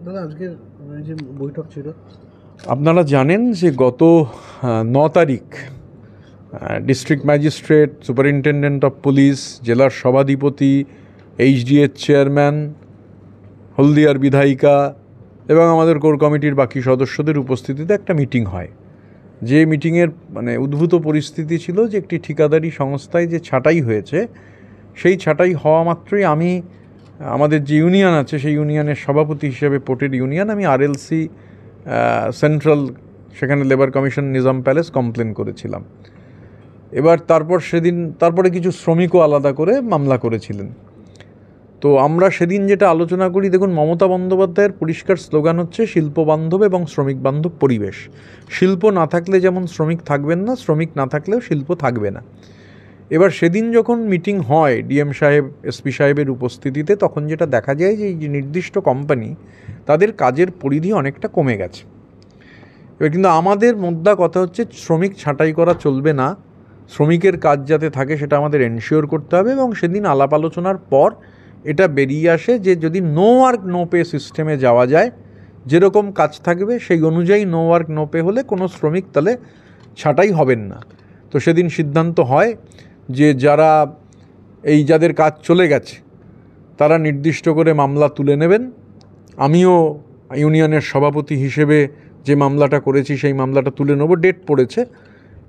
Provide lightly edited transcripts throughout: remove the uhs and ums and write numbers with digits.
দাদা আজকে যে বৈঠক ছিল, আপনারা জানেন যে গত 9 তারিখ district magistrate, superintendent of police, জেলার সভাধিপতি, এইচডিএর চেয়ারম্যান, হলদিয়ার বিধায়িকা এবং আমাদের কোর কমিটির বাকি সদস্যদের উপস্থিতিতে একটা মিটিং হয়। যে মিটিংয়ের উদ্ভূত পরিস্থিতি ছিল যে একটি ঠিকাদারি সংস্থায় যে ছাঁটাই হয়েছে, সেই ছাঁটাই হওয়া মাত্রই আমি আমাদের যে ইউনিয়ন আছে সেই ইউনিয়নের সভাপতি হিসেবে, পোর্টের ইউনিয়ন, আমি আরএলসি সেন্ট্রাল, সেখানে labour commission, Nizam palace complain করেছিলাম। এবার তারপরে কিছু শ্রমিকও আলাদা করে মামলা করেছিলেন। তো আমরা সেদিন যেটা আলোচনা করি, দেখুন, মমতা বন্দ্যোপাধ্যায়ের পরিষ্কার স্লোগান হচ্ছে শিল্প বান্ধব এবং শ্রমিক বান্ধব পরিবেশ। শিল্প না থাকলে যেমন শ্রমিক থাকবেন না, শ্রমিক না থাকলেও শিল্প থাকবে না। এবার সেদিন যখন মিটিং হয় ডিএম সাহেব, এসপি সাহেবের উপস্থিতিতে, তখন যেটা দেখা যায় যে এই যে নির্দিষ্ট কোম্পানি, তাদের কাজের পরিধি অনেকটা কমে গেছে। এবার কিন্তু আমাদের মোদ্দা কথা হচ্ছে শ্রমিক ছাঁটাই করা চলবে না, শ্রমিকের কাজ যাতে থাকে সেটা আমাদের এনশিওর করতে হবে। এবং সেদিন আলাপ আলোচনার পর এটা বেরিয়ে আসে যে যদি নো ওয়ার্ক নো পে সিস্টেমে যাওয়া যায়, যেরকম কাজ থাকবে সেই অনুযায়ী নো ওয়ার্ক নো পে হলে কোনো শ্রমিক তাহলে ছাঁটাই হবেন না। তো সেদিন সিদ্ধান্ত হয় যে যাদের কাজ চলে গেছে তারা নির্দিষ্ট করে মামলা তুলে নেবেন। আমিও ইউনিয়নের সভাপতি হিসেবে যে মামলাটা করেছি সেই মামলাটা তুলে নেব, ডেট পড়েছে,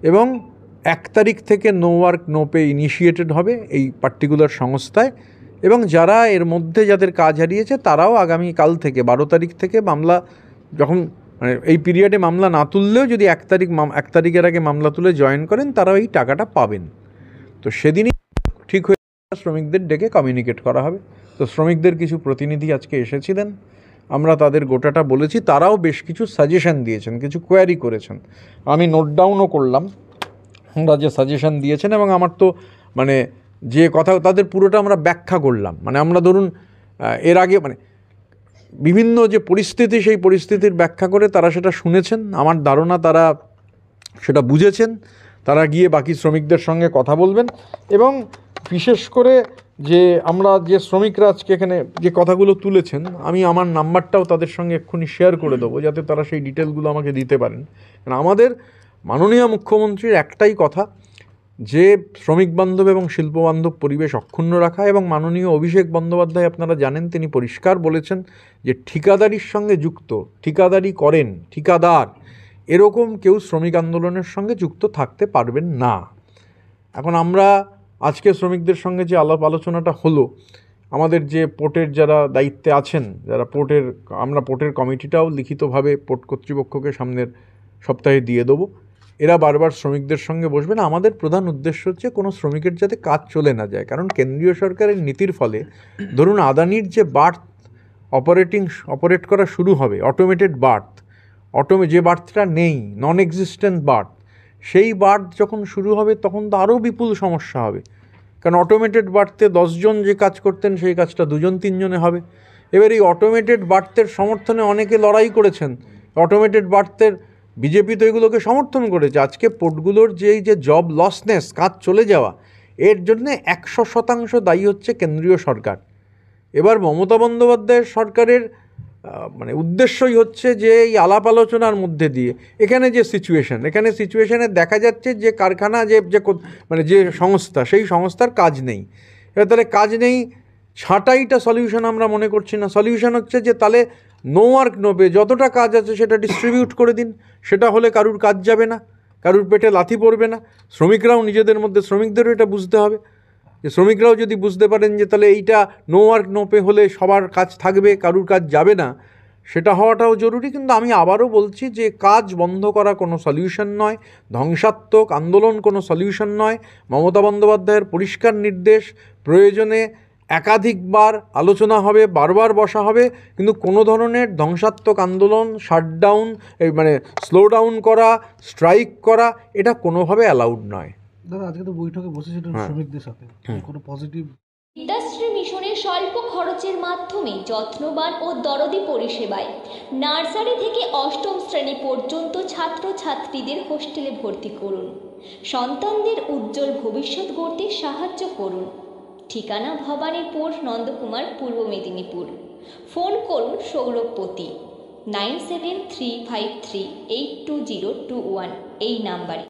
এবং 1 তারিখ থেকে no work no pay initiated হবে এই পার্টিকুলার সংস্থায়। এবং যারা এর মধ্যে যাদের কাজ হারিয়েছে তারাও আগামী কাল থেকে 12 তারিখ থেকে মামলা, যখন এই পিরিয়ডে মামলা না তুললেও যদি 1 তারিখের আগে মামলা তুলে জয়েন করেন, তারাও এই টাকাটা পাবেন। তো সেদিনই ঠিক হয়ে শ্রমিকদের ডেকে কমিউনিকেট করা হবে। তো শ্রমিকদের কিছু প্রতিনিধি আজকে এসেছিলেন, আমরা তাদের গোটাটা বলেছি, তারাও বেশ কিছু সাজেশন দিয়েছেন, কিছু কোয়ারি করেছেন, আমি নোট ডাউনও করলাম ওরা যে সাজেশন দিয়েছেন। এবং আমার তো যে কথা তাদের পুরোটা আমরা ব্যাখ্যা করলাম। আমরা ধরুন এর আগে বিভিন্ন যে পরিস্থিতি, সেই পরিস্থিতির ব্যাখ্যা করে তারা সেটা শুনেছেন। আমার ধারণা তারা সেটা বুঝেছেন। তারা গিয়ে বাকি শ্রমিকদের সঙ্গে কথা বলবেন। এবং বিশেষ করে যে আমরা যে শ্রমিকরা আজকে এখানে যে কথাগুলো তুলেছেন, আমি আমার নাম্বারটাও তাদের সঙ্গে এক্ষুনি শেয়ার করে দেবো, যাতে তারা সেই ডিটেলগুলো আমাকে দিতে পারেন। কারণ আমাদের মাননীয় মুখ্যমন্ত্রীর একটাই কথা, যে শ্রমিক বান্ধব এবং শিল্প বান্ধব পরিবেশ অক্ষুণ্ণ রাখা। এবং মাননীয় অভিষেক বন্দ্যোপাধ্যায়, আপনারা জানেন, তিনি পরিষ্কার বলেছেন যে ঠিকাদারির সঙ্গে যুক্ত, ঠিকাদারি করেন ঠিকাদার, এরকম কেউ শ্রমিক আন্দোলনের সঙ্গে যুক্ত থাকতে পারবেন না। এখন আমরা আজকে শ্রমিকদের সঙ্গে যে আলাপ আলোচনাটা হলো, আমাদের যে পোর্টের যারা দায়িত্বে আছেন, আমরা পোর্টের কমিটিটাও লিখিতভাবে পোর্ট কর্তৃপক্ষকে সামনের সপ্তাহে দিয়ে দেবো। এরা বারবার শ্রমিকদের সঙ্গে বসবেন। আমাদের প্রধান উদ্দেশ্য হচ্ছে কোনো শ্রমিকের যাতে কাজ চলে না যায়। কারণ কেন্দ্রীয় সরকারের নীতির ফলে, ধরুন আদানির যে অপারেট করা শুরু হবে, অটোমেটেড বার্থ, যে বার্থটা নেই, নন এক্সিস্টেন্ট বার্থ, সেই বার্থ যখন শুরু হবে তখন তো আরও বিপুল সমস্যা হবে। কারণ অটোমেটেড বার্থে 10 জন যে কাজ করতেন সেই কাজটা 2 জন 3 জনে হবে। এবার এই অটোমেটেড বার্থের সমর্থনে অনেকে লড়াই করেছেন। অটোমেটেড বার্থের বিজেপি তো এগুলোকে সমর্থন করেছে। আজকে পোর্টগুলোর যে জব লসনেস, কাজ চলে যাওয়া, এর জন্যে 100% দায়ী হচ্ছে কেন্দ্রীয় সরকার। এবার মমতা বন্দ্যোপাধ্যায়ের সরকারের উদ্দেশ্যই হচ্ছে যে এই আলাপ আলোচনার মধ্যে দিয়ে এখানে সিচুয়েশনে দেখা যাচ্ছে যে কারখানা, যে সংস্থা, সেই সংস্থার কাজ নেই। এবার তাহলে কাজ নেই, ছাঁটাইটা সলিউশন আমরা মনে করছি না। সলিউশন হচ্ছে যে তাহলে নো ওয়ার্ক নো পে, যতটা কাজ আছে সেটা ডিস্ট্রিবিউট করে দিন। সেটা হলে কারুর কাজ যাবে না, কারুর পেটে লাথি পড়বে না। শ্রমিকরাও নিজেদের মধ্যে, শ্রমিকদেরও এটা বুঝতে হবে যে শ্রমিকরাও যদি বুঝতে পারেন যে তাহলে এইটা নো ওয়ার্ক নো পে হলে সবার কাজ থাকবে, কারুর কাজ যাবে না, সেটা হওয়াটাও জরুরি। কিন্তু আমি আবারও বলছি যে কাজ বন্ধ করা কোনো সলিউশন নয়, ধ্বংসাত্মক আন্দোলন কোনো সলিউশন নয়। মমতা বন্দ্যোপাধ্যায়ের পরিষ্কার নির্দেশ, প্রয়োজনে একাধিকবার আলোচনা হবে, বারবার বসা হবে, কিন্তু কোনো ধরনের ধ্বংসাত্মক আন্দোলন, শাটডাউন, স্লো ডাউন করা, স্ট্রাইক করা, এটা কোনোভাবে অ্যালাউড নয়। দাদা আজকে তো বৈঠকে বসেছিলেন শ্রমিকদের সাথে, কোনো পজিটিভ? বিদ্যাশ্রী মিশনের স্বল্প খরচের মাধ্যমে যত্নবান ও দরদি পরিষেবায় নার্সারি থেকে 8ম শ্রেণী পর্যন্ত ছাত্রছাত্রীদের হোস্টেলে ভর্তি করুন। সন্তানদের উজ্জ্বল ভবিষ্যৎ গড়তে সাহায্য করুন। ঠিকানা ভবানীপুর, নন্দকুমার, পূর্ব মেদিনীপুর। ফোন করুন সৌরভপতি 9735382021 এই নাম্বারে।